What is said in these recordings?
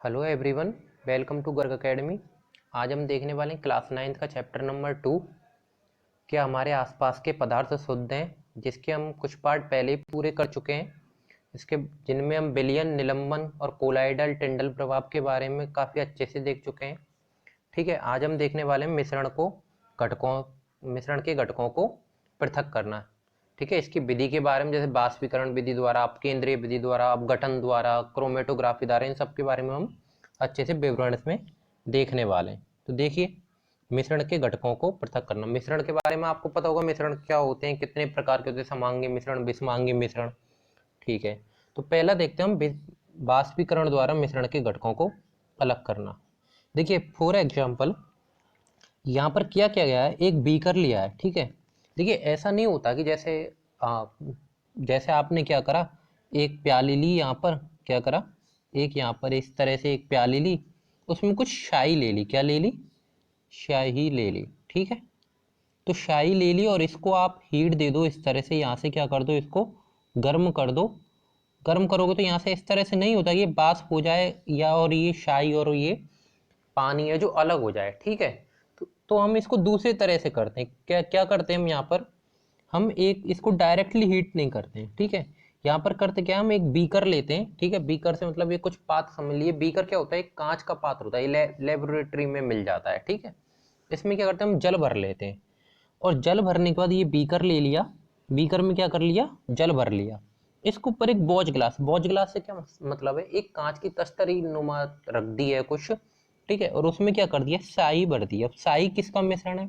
Hello everyone, welcome to Garg academy. आज हम देखने वाले हैं क्लास 9th का चैप्टर नंबर 2 कि हमारे आसपास के पदार्थ शुद्ध हैं, जिसके हम कुछ पार्ट पहले ही पूरे कर चुके हैं। इसके जिनमें हम विलयन, निलंबन और कोलाइडल टिंडल प्रभाव के बारे में काफ़ी अच्छे से देख चुके हैं। ठीक है, आज हम देखने वाले हैं मिश्रण के घटकों को पृथक करना। ठीक है, इसकी विधि के बारे में, जैसे बाष्पीकरण विधि द्वारा, अपकेंद्रीय विधि द्वारा, अपघटन द्वारा, क्रोमेटोग्राफी द्वारा, इन सब के बारे में हम अच्छे से विवरण इसमें देखने वाले हैं। तो देखिए, मिश्रण के घटकों को पृथक करना। मिश्रण के बारे में आपको पता होगा, मिश्रण क्या होते हैं, कितने प्रकार के होते हैं, समांगी मिश्रण, विषमांगी मिश्रण। ठीक है, तो पहला देखते हैं हम बाष्पीकरण द्वारा मिश्रण के घटकों को अलग करना। देखिए, फॉर एग्जाम्पल यहाँ पर क्या किया गया है, एक बीकर लिया है। ठीक है, देखिए ऐसा नहीं होता कि जैसे आपने क्या करा, एक प्याली ली, यहाँ पर क्या करा, एक यहाँ पर इस तरह से एक प्याली ली, उसमें कुछ शाई ले ली। क्या ले ली? शाही ले ली। ठीक है, तो शाही ले ली और इसको आप हीट दे दो इस तरह से, यहाँ से क्या कर दो, इसको गर्म कर दो। गर्म करोगे तो यहाँ से इस तरह से नहीं होता, ये वाष्प हो जाए या और ये शाई और ये पानी है जो अलग हो जाए। ठीक है, तो हम इसको दूसरी तरह से करते हैं। क्या क्या करते हैं हम यहाँ पर, हम एक इसको डायरेक्टली हीट नहीं करते हैं। ठीक है, यहाँ पर करते क्या, हम एक बीकर लेते हैं। ठीक है, बीकर से मतलब ये कुछ पात्र समझ लिए। बीकर क्या होता है, एक कांच का पात्र होता है, ये लेबोरेटरी में मिल जाता है। ठीक है, इसमें क्या करते हैं, हम जल भर लेते हैं और जल भरने के बाद ये बीकर ले लिया, बीकर में क्या कर लिया, जल भर लिया। इसके ऊपर एक बॉज ग्लास से क्या मतलब है, एक कांच की तस्तरी नुमा रख दी है कुछ। ठीक है, और उसमें क्या कर दिया, स्याही भर दी। अब स्याही किसका मिश्रण है,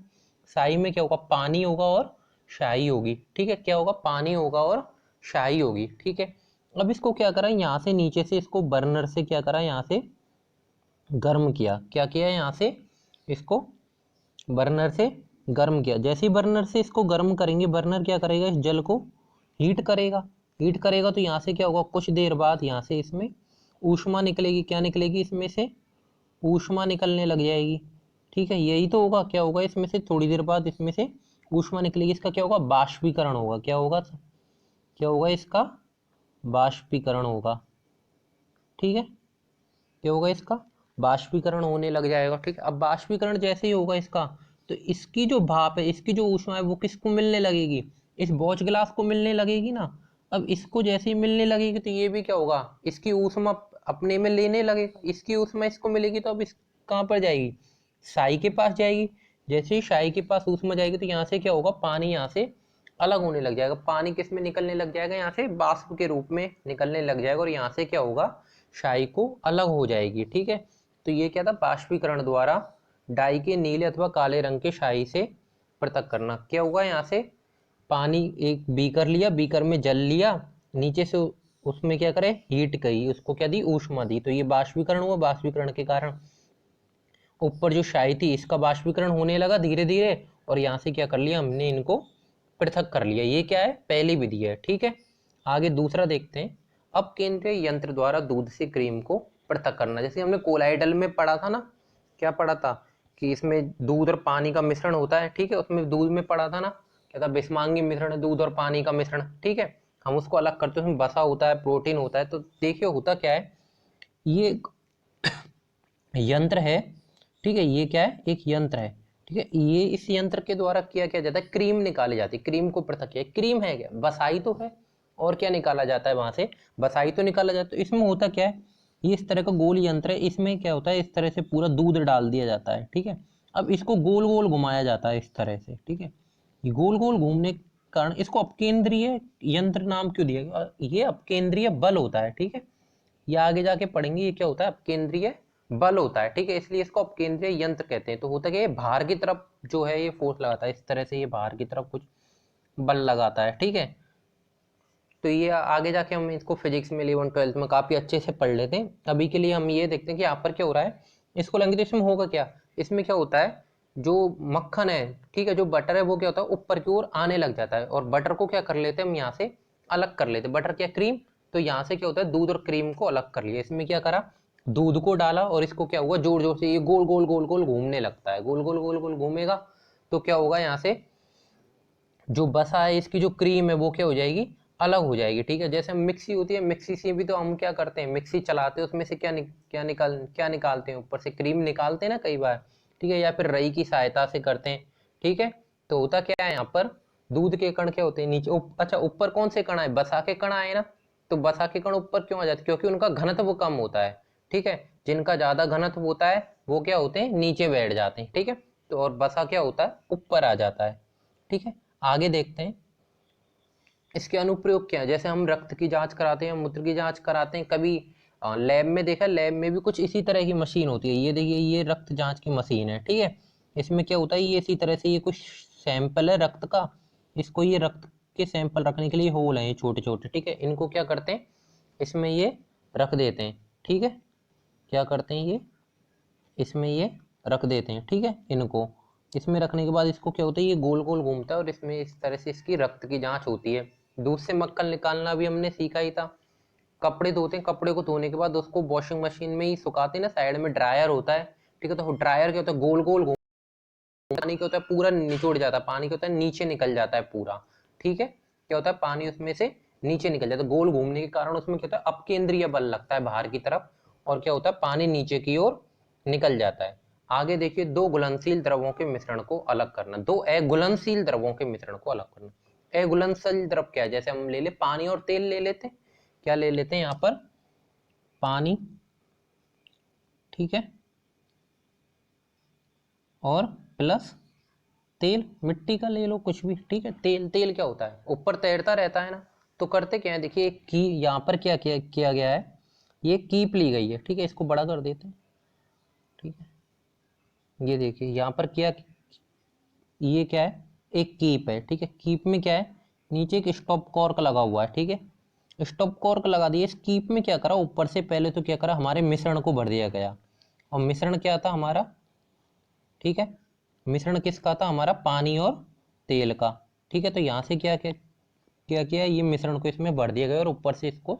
स्याही में क्या होगा, पानी होगा और शाही होगी। ठीक है, क्या होगा, पानी होगा और शाही होगी। ठीक है, अब इसको क्या करा, यहाँ से नीचे से इसको बर्नर से क्या करा, यहाँ से गर्म किया। क्या किया, यहाँ से इसको बर्नर से गर्म किया। जैसे ही बर्नर से इसको गर्म करेंगे, बर्नर क्या करेगा, इस जल को हीट करेगा। हीट करेगा तो यहाँ से क्या होगा, कुछ देर बाद यहाँ से इसमें ऊष्मा निकलेगी। क्या निकलेगी, इसमें से ऊष्मा निकलने लग जाएगी। ठीक है, यही तो होगा। क्या होगा, इसमें से थोड़ी देर बाद इसमें से ऊष्मा निकलेगी। इसका क्या होगा, बाष्पीकरण होगा। क्या होगा, क्या होगा, इसका बाष्पीकरण होगा। ठीक है, क्या होगा, इसका बाष्पीकरण होने लग जाएगा। ठीक है, अब बाष्पीकरण जैसे ही होगा इसका, तो इसकी जो भाप है, इसकी जो ऊष्मा है, वो किसको मिलने लगेगी, इस बॉच ग्लास को मिलने लगेगी ना। अब इसको जैसे ही मिलने लगेगी तो ये भी क्या होगा, इसकी ऊष्मा अपने में लेने लगेगा। इसकी ऊष्मा इसको मिलेगी तो अब इस कहाँ पर जाएगी, शाही के पास जाएगी। जैसे ही शाही के पास ऊष्मा जाएगी तो यहाँ से क्या होगा, पानी यहाँ से अलग होने लग जाएगा। पानी किस में निकलने लग जाएगा, यहाँ से वाष्प के रूप में निकलने लग जाएगा और यहाँ से क्या होगा, शाही को अलग हो जाएगी। ठीक है, तो ये क्या था, बाष्पीकरण द्वारा डाई के नीले अथवा काले रंग के शाही से पृथक करना। क्या होगा, यहाँ से पानी, एक बीकर लिया, बीकर में जल लिया, नीचे से उसमें क्या करे, हीट करी, उसको क्या दी, ऊष्मा दी, तो ये बाष्पीकरण हुआ। बाष्पीकरण के कारण ऊपर जो शाही थी, इसका बाष्पीकरण होने लगा धीरे धीरे, और यहाँ से क्या कर लिया, हमने इनको पृथक कर लिया। ये क्या है, पहली विधि है। ठीक है, आगे दूसरा देखते हैं। अब केंद्रीय यंत्र द्वारा दूध से क्रीम को पृथक करना। जैसे हमने कोलाइडल में पढ़ा था ना, क्या पढ़ा था कि इसमें दूध और पानी का मिश्रण होता है। ठीक है, उसमें दूध में पढ़ा था ना, क्या था, विषमांगी मिश्रण है, दूध और पानी का मिश्रण। ठीक है, हम उसको अलग करते हैं, उसमें वसा होता है, प्रोटीन होता है। तो देखिए होता क्या है, ये यंत्र है। ठीक है, ये क्या है, एक यंत्र है। ठीक है, ये इस यंत्र के द्वारा किया क्या जाता है, क्रीम निकाली जाती है। क्रीम को पृथक किया, क्रीम है क्या, बसाई तो है, और क्या निकाला जाता है वहां से, बसाई तो निकाला जाता है। तो इसमें होता क्या है, ये इस तरह का गोल यंत्र है। इसमें क्या होता है, इस तरह से पूरा दूध डाल दिया जाता है। ठीक है, अब इसको गोल गोल घुमाया जाता है इस तरह से। ठीक है, ये गोल गोल घूमने के कारण इसको अपकेंद्रीय यंत्र नाम क्यों दिया गया, ये अपकेंद्रीय बल होता है। ठीक है, ये आगे जाके पढ़ेंगे, ये क्या होता है, अपकेंद्रीय बल होता है। ठीक है, इसलिए इसको अपकेंद्रीय यंत्र कहते हैं। तो होता क्या है, बाहर की तरफ जो है ये फोर्स लगाता है, इस तरह से ये बाहर की तरफ कुछ बल लगाता है। ठीक है, तो ये आगे जाके हम इसको फिजिक्स में 11th 12th में काफी अच्छे से पढ़ लेते हैं। अभी के लिए हम ये देखते हैं कि यहाँ पर क्या हो रहा है, इसको लेंगे तो इसमें होगा क्या, इसमें क्या होता है, जो मक्खन है, ठीक है, जो बटर है, वो क्या होता है, ऊपर की ओर आने लग जाता है, और बटर को क्या कर लेते हैं हम, यहाँ से अलग कर लेते हैं। बटर क्या, क्रीम, तो यहाँ से क्या होता है, दूध और क्रीम को अलग कर लिया। इसमें क्या करा, दूध को डाला और इसको क्या हुआ, जोर जोर से ये गोल गोल गोल गोल घूमने लगता है। गोल गोल गोल गोल घूमेगा तो क्या होगा, यहाँ से जो बसा है, इसकी जो क्रीम है, वो क्या हो जाएगी, अलग हो जाएगी। ठीक है, जैसे मिक्सी होती है, मिक्सी से भी तो हम क्या करते हैं, मिक्सी चलाते हैं, उसमें से क्या निकालते हैं, ऊपर से क्रीम निकालते हैं ना कई बार। ठीक है, या फिर रई की सहायता से करते हैं। ठीक है, तो होता क्या है यहाँ पर, दूध के कण क्या होते हैं नीचे, अच्छा ऊपर कौन से कण आए, बसा के कण आए ना। तो बसा के कण ऊपर क्यों आ जाते हैं, क्योंकि उनका घनत्व कम होता है। ठीक है, जिनका ज्यादा घनत्व होता है वो क्या होते हैं, नीचे बैठ जाते हैं। ठीक है, तो और बसा क्या होता है, ऊपर आ जाता है। ठीक है, आगे देखते हैं इसके अनुप्रयोग क्या है। जैसे हम रक्त की जांच कराते हैं, मूत्र की जांच कराते हैं, कभी लैब में देखा, लैब में भी कुछ इसी तरह की मशीन होती है। ये देखिए, ये रक्त जांच की मशीन है। ठीक है, इसमें क्या होता है, ये इसी तरह से ये कुछ सैंपल है रक्त का, इसको ये रक्त के सैंपल रखने के लिए होल है ये छोटे छोटे। ठीक है, इनको क्या करते हैं, इसमें ये रख देते हैं। ठीक है, क्या करते हैं ये, इसमें ये रख देते हैं। ठीक है, इनको इसमें रखने के बाद इसको क्या होता है, ये गोल गोल घूमता है और इसमें इस तरह से इसकी रक्त की जांच होती है। दूध से मक्खन निकालना भी हमने सीखा ही था। कपड़े धोते हैं, कपड़े को धोने के बाद उसको वॉशिंग मशीन में ही सुखाते हैं ना, साइड में ड्रायर होता है। ठीक है, तो ड्रायर क्या होता है, गोल गोल घूमता, पानी क्या होता है पूरा निचोड़ जाता है, पानी क्या होता है नीचे निकल जाता है पूरा। ठीक है, क्या होता है, पानी उसमें से नीचे निकल जाता है, गोल घूमने के कारण उसमें क्या होता है, अपकेंद्रीय बल लगता है बाहर की तरफ, और क्या होता है, पानी नीचे की ओर निकल जाता है। आगे देखिए, दो घुलनशील द्रवों के मिश्रण को अलग करना, दो अघुलनशील द्रवों के मिश्रण को अलग करना। अघुलनशील द्रव क्या है, जैसे हम ले ले पानी और तेल ले लेते हैं, क्या ले लेते हैं यहाँ पर, पानी, ठीक है, और प्लस तेल, मिट्टी का ले लो कुछ भी। ठीक है, तेल, तेल क्या होता है, ऊपर तैरता रहता है ना। तो करते क्या है, देखिए की यहाँ पर क्या गया है, ये कीप ली गई है। ठीक है, इसको बड़ा कर देते हैं। ठीक है, ये देखिए यहाँ पर क्या, ये क्या है, एक कीप है। ठीक है, कीप में क्या है, नीचे एक स्टॉप कॉर्क लगा हुआ है। ठीक है, स्टॉप कॉर्क लगा दिया, इस कीप में क्या करा, ऊपर से पहले तो क्या करा, हमारे मिश्रण को भर दिया गया। और मिश्रण क्या था हमारा, ठीक है, मिश्रण किसका था, हमारा पानी और तेल का। ठीक है, तो यहाँ से क्या क्या क्या किया, ये मिश्रण को इसमें भर दिया गया और ऊपर से इसको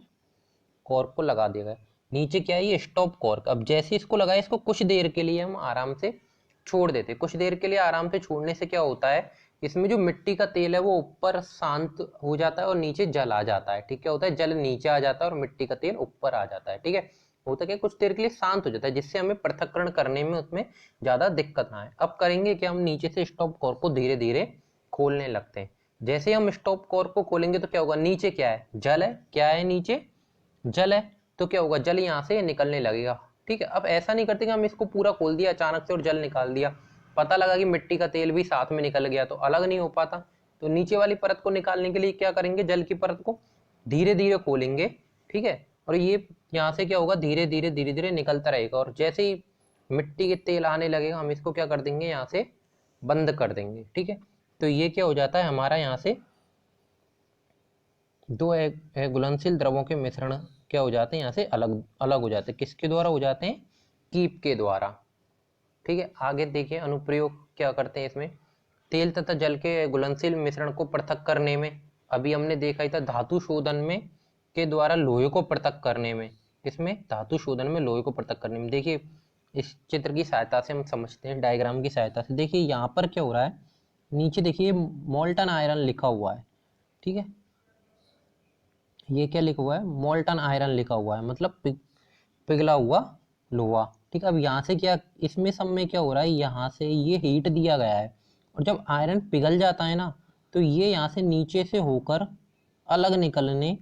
कॉर्क को लगा दिया गया। नीचे क्या है, ये स्टॉप कॉर्क। अब जैसे इसको लगाया, इसको कुछ देर के लिए हम आराम से छोड़ देते। कुछ देर के लिए आराम से छोड़ने से क्या होता है, इसमें जो मिट्टी का तेल है वो ऊपर शांत हो जाता है और नीचे जल आ जाता है। ठीक, क्या होता है, जल नीचे आ जाता है और मिट्टी का तेल ऊपर आ जाता है। ठीक है, होता क्या, कुछ देर के लिए शांत हो जाता है, जिससे हमें पृथक्करण करने में उसमें ज्यादा दिक्कत ना आए। अब करेंगे कि हम नीचे से स्टॉप कॉर्क को धीरे धीरे खोलने लगते हैं। जैसे हम स्टॉप कॉर्क को खोलेंगे तो क्या होगा, नीचे क्या है, जल है, क्या है नीचे, जल है। तो क्या होगा, जल यहाँ से निकलने लगेगा। ठीक है, अब ऐसा नहीं करते कि हम इसको पूरा खोल दिया अचानक से और जल निकाल दिया, पता लगा कि मिट्टी का तेल भी साथ में निकल गया तो अलग नहीं हो पाता। तो नीचे वाली परत को निकालने के लिए क्या करेंगे, जल की परत को धीरे धीरे खोलेंगे। ठीक है, और ये यहाँ से क्या होगा, धीरे धीरे निकलता रहेगा, और जैसे ही मिट्टी के तेल आने लगेगा हम इसको क्या कर देंगे, यहाँ से बंद कर देंगे। ठीक है, तो ये क्या हो जाता है हमारा, यहाँ से दो घुलनशील द्रवों के मिश्रण क्या हो जाते हैं, यहाँ से अलग अलग हो जाते हैं। किसके द्वारा हो जाते हैं, कीप के द्वारा। ठीक है, आगे देखिए अनुप्रयोग क्या करते हैं इसमें, तेल तथा जल के घुलनशील मिश्रण को पृथक करने में। अभी हमने देखा ही था धातु शोधन में के द्वारा लोहे को पृथक करने में। इसमें धातु शोधन में लोहे को पृथक करने में, देखिए इस चित्र की सहायता से हम समझते हैं, डायग्राम की सहायता से। देखिए यहाँ पर क्या हो रहा है, नीचे देखिए मोल्टन आयरन लिखा हुआ है। ठीक है, ये क्या लिखा हुआ है, मोल्टन आयरन लिखा हुआ है, मतलब पिघला हुआ लोहा। ठीक है, अब यहाँ से क्या, इसमें सब में क्या हो रहा है, यहाँ से ये हीट दिया गया है, और जब आयरन पिघल जाता है ना, तो ये यहाँ से नीचे से होकर अलग निकलने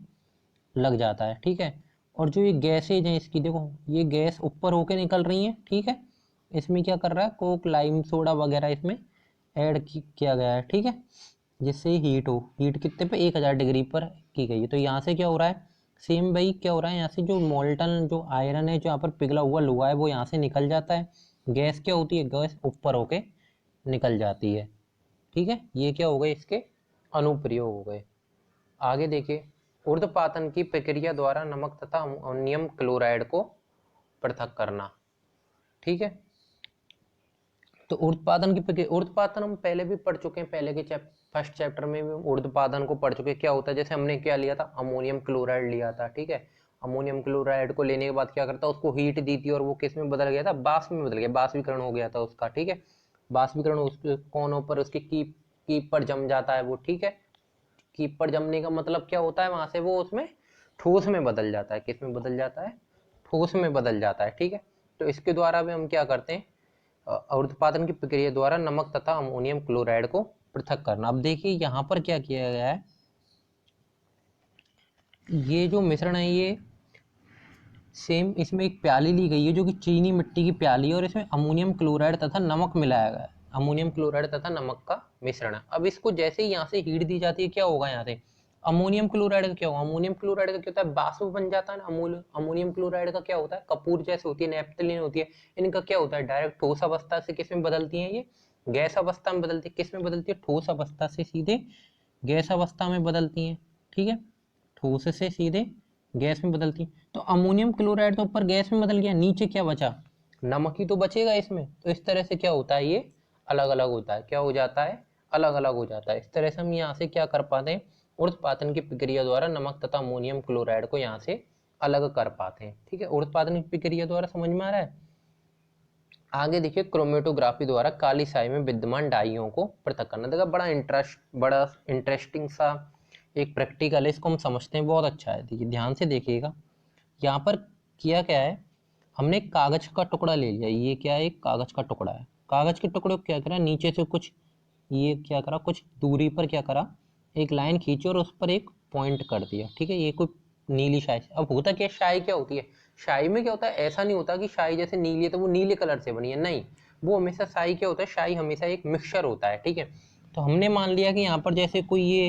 लग जाता है। ठीक है, और जो ये गैसेज हैं इसकी, देखो ये गैस ऊपर होके निकल रही है। ठीक है, इसमें क्या कर रहा है, कोक लाइम सोडा वगैरह इसमें ऐड किया गया है। ठीक है, जिससे हीट हो, हीट कितने पे, 1000 डिग्री पर की गई है। तो यहाँ से क्या हो रहा है, सेम भाई क्या हो रहा है, यहाँ से जो मोल्टन जो आयरन है, जो यहाँ पर पिघला हुआ लोहा है, वो यहाँ से निकल जाता है। गैस क्या होती है, गैस ऊपर होके निकल जाती है। ठीक है, ये क्या हो गए, इसके अनुप्रयोग हो गए। आगे देखिए, ऊर्ध्वपातन की प्रक्रिया द्वारा नमक तथा अमोनियम क्लोराइड को पृथक करना। ठीक है, तो ऊर्ध्वपातन की प्रक्रिया, ऊर्ध्वपातन हम पहले भी पढ़ चुके हैं, पहले के फर्स्ट चैप्टर में भी ऊर्ध्वपातन को पढ़ चुके हैं। क्या होता है, जैसे हमने क्या लिया था, अमोनियम क्लोराइड लिया था। ठीक है, अमोनियम क्लोराइड को लेने के बाद क्या करता, उसको हीट दी थी और वो किस में बदल गया था, बाष्प में बदल गया, बाष्पीकरण हो गया था उसका। ठीक है, बाष्पीकरण उसके कोनों पर, उसकी कीप कीप पर जम जाता है वो। ठीक है, कीपर जमने का मतलब क्या होता है, वहां से वो उसमें ठोस में बदल जाता है। किस में बदल जाता है? ठोस में बदल जाता है। ठीक है, तो इसके द्वारा भी हम क्या करते हैं, उर्ध्वपातन की प्रक्रिया द्वारा नमक तथा अमोनियम क्लोराइड को पृथक करना। अब देखिए यहाँ पर क्या किया गया है, ये जो मिश्रण है ये सेम, इसमें एक प्याली ली गई है जो कि चीनी मिट्टी की प्याली है, और इसमें अमोनियम क्लोराइड तथा नमक मिलाया गया है। अमोनियम क्लोराइड तथा नमक का मिश्रण है। अब इसको जैसे ही यहाँ से हीट दी जाती है, क्या होगा यहाँ से अमोनियम क्लोराइड का क्या होगा, अमोनियम क्लोराइड का क्या होता है, वाष्प बन जाता है ना। अमोनियम क्लोराइड का क्या होता है, कपूर जैसे होती है, नेफ्थलीन होती है, इनका क्या होता है, डायरेक्ट ठोस अवस्था से किस में बदलती है, ये गैस अवस्था में बदलती है। किस में बदलती है, ठोस अवस्था से सीधे गैस अवस्था में बदलती है। ठीक है, ठोस से सीधे गैस में बदलती है। तो अमोनियम क्लोराइड तो ऊपर गैस में बदल गया, नीचे क्या बचा, नमक ही तो बचेगा इसमें। तो इस तरह से क्या होता है, ये अलग अलग होता है। क्या हो जाता है, अलग अलग हो जाता है। इस तरह से हम यहाँ से क्या कर पाते हैं, उर्ध्वपातन की प्रक्रिया द्वारा नमक तथा अमोनियम क्लोराइड को यहाँ से अलग कर पाते हैं। ठीक है, उर्ध्वपातन की प्रक्रिया द्वारा समझ में आ रहा है। आगे देखिए, क्रोमेटोग्राफी द्वारा काली स्याही में विद्यमान डाइयों को पृथक करना। देखा, बड़ा इंटरेस्टिंग सा एक प्रैक्टिकल है, इसको हम समझते हैं, बहुत अच्छा है। देखिए ध्यान से देखिएगा, यहाँ पर किया क्या है, हमने एक कागज का टुकड़ा ले लिया। ये क्या है, एक कागज का टुकड़ा है। कागज के टुकड़े को क्या करा, नीचे से कुछ ये क्या करा, कुछ दूरी पर क्या करा, एक लाइन खींची और उस पर एक पॉइंट कर दिया। ठीक है, ये कोई नीली शाई। अब होता क्या, शाई क्या होती है, शाई में क्या होता है, ऐसा नहीं होता कि शाई जैसे नीली है तो वो नीले कलर से बनी है, नहीं। वो हमेशा शाई क्या होता है, शाई हमेशा एक मिक्सचर होता है। ठीक है, तो हमने मान लिया कि यहाँ पर जैसे कोई ये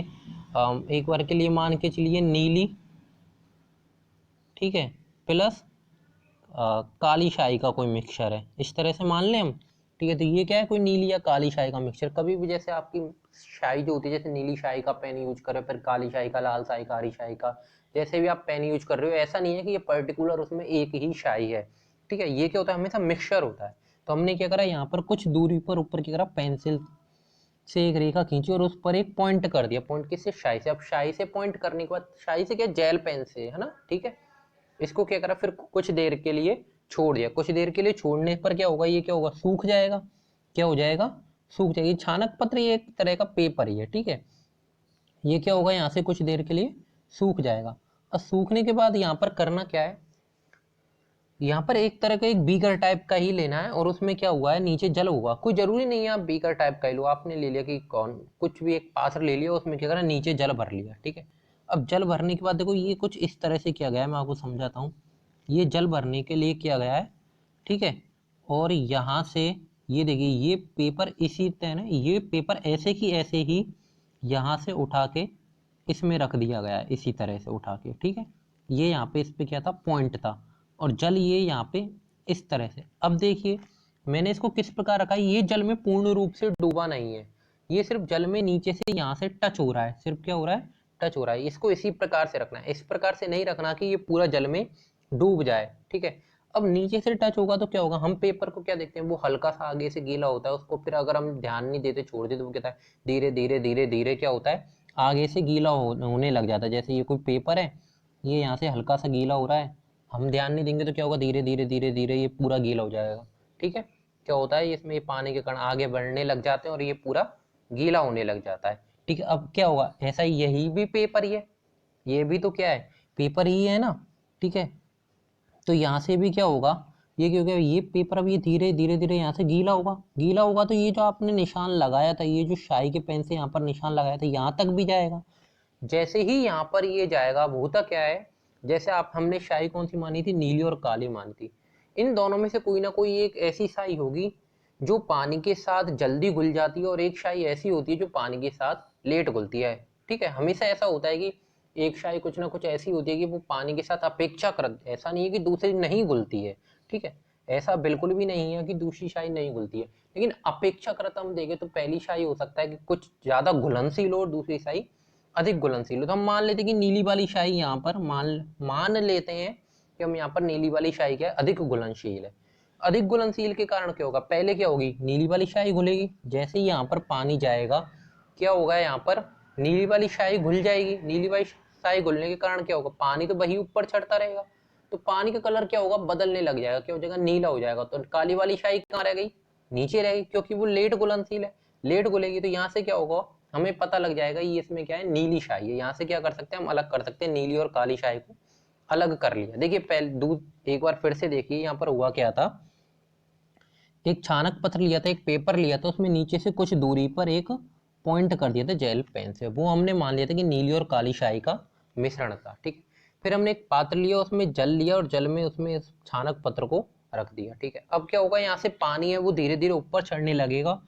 एक बार के लिए मान के चलिए नीली, ठीक है, प्लस काली शाही का कोई मिक्सचर है, इस तरह से मान लें हम। ठीक है, तो ये क्या है, कोई नीली या काली शाही का मिक्सचर। कभी भी जैसे आपकी शाही जो होती है, जैसे नीली शाही का पेन यूज कर रहे हो, फिर काली शाही का, लाल शाही का, हरी शाही का, जैसे भी आप पेन यूज कर रहे हो, ऐसा नहीं है कि ये पर्टिकुलर उसमें एक ही शाही है। ठीक है, ये क्या होता है, हमेशा मिक्सचर होता है। तो हमने क्या करा, यहाँ पर कुछ दूरी पर ऊपर क्या करा, पेंसिल से एक रेखा खींची और उस पर एक पॉइंट कर दिया। पॉइंट किससे, शाई से। अब शाई से पॉइंट करने के बाद, शाई से क्या, जेल पेन से, है ना। ठीक है, इसको क्या करा, फिर कुछ देर के लिए छोड़ दिया। कुछ देर के लिए छोड़ने पर क्या होगा, ये क्या होगा, सूख जाएगा। क्या हो जाएगा, सूख जाएगी। छानक पत्र ये एक तरह का पेपर ही है। ठीक है, ये क्या होगा, यहाँ से कुछ देर के लिए सूख जाएगा। और सूखने के बाद यहाँ पर करना क्या है, यहाँ पर एक तरह का एक बीकर टाइप का ही लेना है, और उसमें क्या हुआ है, नीचे जल हुआ। कोई जरूरी नहीं है आप बीकर टाइप का ही लो, आपने ले लिया कि कौन, कुछ भी एक पात्र ले लिया, उसमें क्या करा, नीचे जल भर लिया। ठीक है, अब जल भरने के बाद देखो, ये कुछ इस तरह से किया गया है, मैं आपको समझाता हूँ। ये जल भरने के लिए किया गया है। ठीक है, और यहाँ से ये देखिए, ये पेपर इसी तरह ना, ये पेपर ऐसे की ऐसे ही यहाँ से उठा के इसमें रख दिया गया है, इसी तरह से उठा के। ठीक है, ये यहाँ पे इस पे क्या था, पॉइंट था, और जल ये यहाँ पे इस तरह से। अब देखिए मैंने इसको किस प्रकार रखा है, ये जल में पूर्ण रूप से डूबा नहीं है, ये सिर्फ जल में नीचे से यहाँ से टच हो रहा है। सिर्फ क्या हो रहा है, टच हो रहा है। इसको इसी प्रकार से रखना है, इस प्रकार से नहीं रखना कि ये पूरा जल में डूब जाए। ठीक है, अब नीचे से टच होगा तो क्या होगा, हम पेपर को क्या देखते हैं, वो हल्का सा आगे से गीला होता है, उसको फिर अगर हम ध्यान नहीं देते, छोड़ देते, तो वो कहता है धीरे धीरे धीरे धीरे क्या होता है, आगे से गीला होने लग जाता है। जैसे ये कोई पेपर है, ये यहाँ से हल्का सा गीला हो रहा है, हम ध्यान नहीं देंगे तो क्या होगा, धीरे धीरे धीरे धीरे ये पूरा गीला हो जाएगा। ठीक है, क्या होता है, इसमें ये पानी के कण आगे बढ़ने लग जाते हैं और ये पूरा गीला होने लग जाता है। ठीक है, अब क्या होगा, ऐसा यही भी पेपर ही है, ये भी तो क्या है, पेपर ही है ना। ठीक है, तो यहाँ से भी क्या होगा, ये क्योंकि ये पेपर अब ये धीरे धीरे धीरे यहाँ से गीला होगा। गीला होगा तो ये जो आपने निशान लगाया था, ये जो शाई के पेन से यहाँ पर निशान लगाया था, यहाँ तक भी जाएगा। जैसे ही यहाँ पर ये जाएगा, अब होता क्या है, जैसे आप, हमने शाई कौन सी मानी थी, नीली और काली मानी थी। इन दोनों में से कोई ना कोई एक ऐसी शाई होगी जो पानी के साथ जल्दी घुल जाती है, और एक शाई ऐसी होती है जो पानी के साथ लेट घुलती है। ठीक है, हमेशा ऐसा होता है कि एक शाई कुछ ना कुछ ऐसी होती है कि वो पानी के साथ अपेक्षाकृत, ऐसा नहीं है कि दूसरी नहीं घुलती है। ठीक है, ऐसा बिल्कुल भी नहीं है कि दूसरी शाई नहीं घुलती है, लेकिन अपेक्षाकृत हम देखें तो पहली शाई हो सकता है कि कुछ ज्यादा घुलनशील हो और दूसरी शाई अधिक घुलनशील हो। तो हम मान लेते हैं कि नीली वाली शाई यहाँ पर मान लेते हैं कि हम यहाँ पर नीली वाली शाई क्या है, अधिक घुलनशील है। अधिक घुलनशील के कारण क्या होगा, पहले क्या होगी, नीली वाली शाई घुलेगी। जैसे ही यहाँ पर पानी जाएगा, क्या होगा, यहाँ पर नीली वाली शाई घुल जाएगी। नीली वाली शाई घुलने के कारण क्या होगा, पानी तो वही ऊपर चढ़ता रहेगा, तो पानी का कलर क्या होगा, बदलने लग जाएगा। क्या हो जाएगा, नीला हो जाएगा। तो काली वाली शाई कहाँ रह गई, नीचे रह गई, क्योंकि वो लेट घुलनशील है, लेट घुलेगी। तो यहाँ से क्या होगा, हमें पता लग जाएगा ये इसमें क्या है, नीली शाही है। यहाँ से क्या कर सकते हैं हम, अलग कर सकते हैं, नीली और काली शाही को अलग कर लिया। देखिए पहले दूध एक बार फिर से देखिए यहाँ पर हुआ क्या था, एक छानक पत्र लिया था, एक पेपर लिया था, उसमें नीचे से कुछ दूरी पर एक पॉइंट कर दिया था जेल पेन से, वो हमने मान लिया था कि नीली और काली शाही का मिश्रण था। ठीक है, फिर हमने एक पात्र लिया, उसमें जल लिया और जल में उसमें इस छानक पत्र को रख दिया। ठीक है, अब क्या होगा, यहाँ से पानी है वो धीरे धीरे ऊपर चढ़ने लगेगा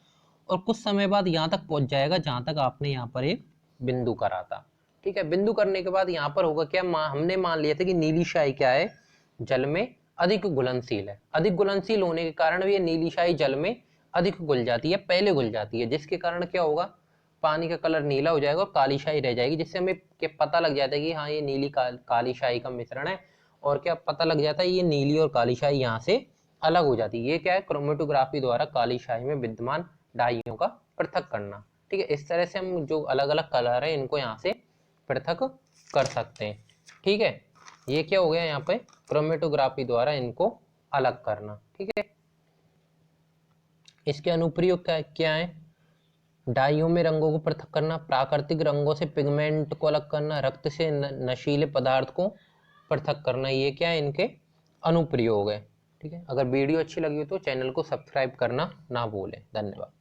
और कुछ समय बाद यहाँ तक पहुंच जाएगा जहां तक आपने यहाँ पर एक बिंदु करा था। ठीक है, बिंदु करने के बाद यहाँ पर होगा क्या, हमने मान लिया था कि नीली शाही क्या है, जल में अधिक घुलनशील है। अधिक घुलनशील होने के कारण ये नीली शाही जल में अधिक घुल जाती है, पहले घुल जाती है, जिसके कारण क्या होगा, पानी का कलर नीला हो जाएगा और काली शाही रह जाएगी, जिससे हमें पता लग जाता है कि हाँ ये नीली काली शाही का मिश्रण है। और क्या पता लग जाता है, ये नीली और काली शाही यहाँ से अलग हो जाती है। ये क्या है, क्रोमेटोग्राफी द्वारा काली शाही में विद्यमान डाइयों का पृथक करना। ठीक है, इस तरह से हम जो अलग अलग कलर है इनको यहाँ से पृथक कर सकते हैं। ठीक है, ये क्या हो गया यहाँ पे, क्रोमेटोग्राफी द्वारा इनको अलग करना। ठीक है, इसके अनुप्रयोग क्या है, डाइयों में रंगों को पृथक करना, प्राकृतिक रंगों से पिगमेंट को अलग करना, रक्त से नशीले पदार्थ को पृथक करना, ये क्या है, इनके अनुप्रयोग है। ठीक है, अगर वीडियो अच्छी लगी हो तो चैनल को सब्सक्राइब करना ना भूलें। धन्यवाद।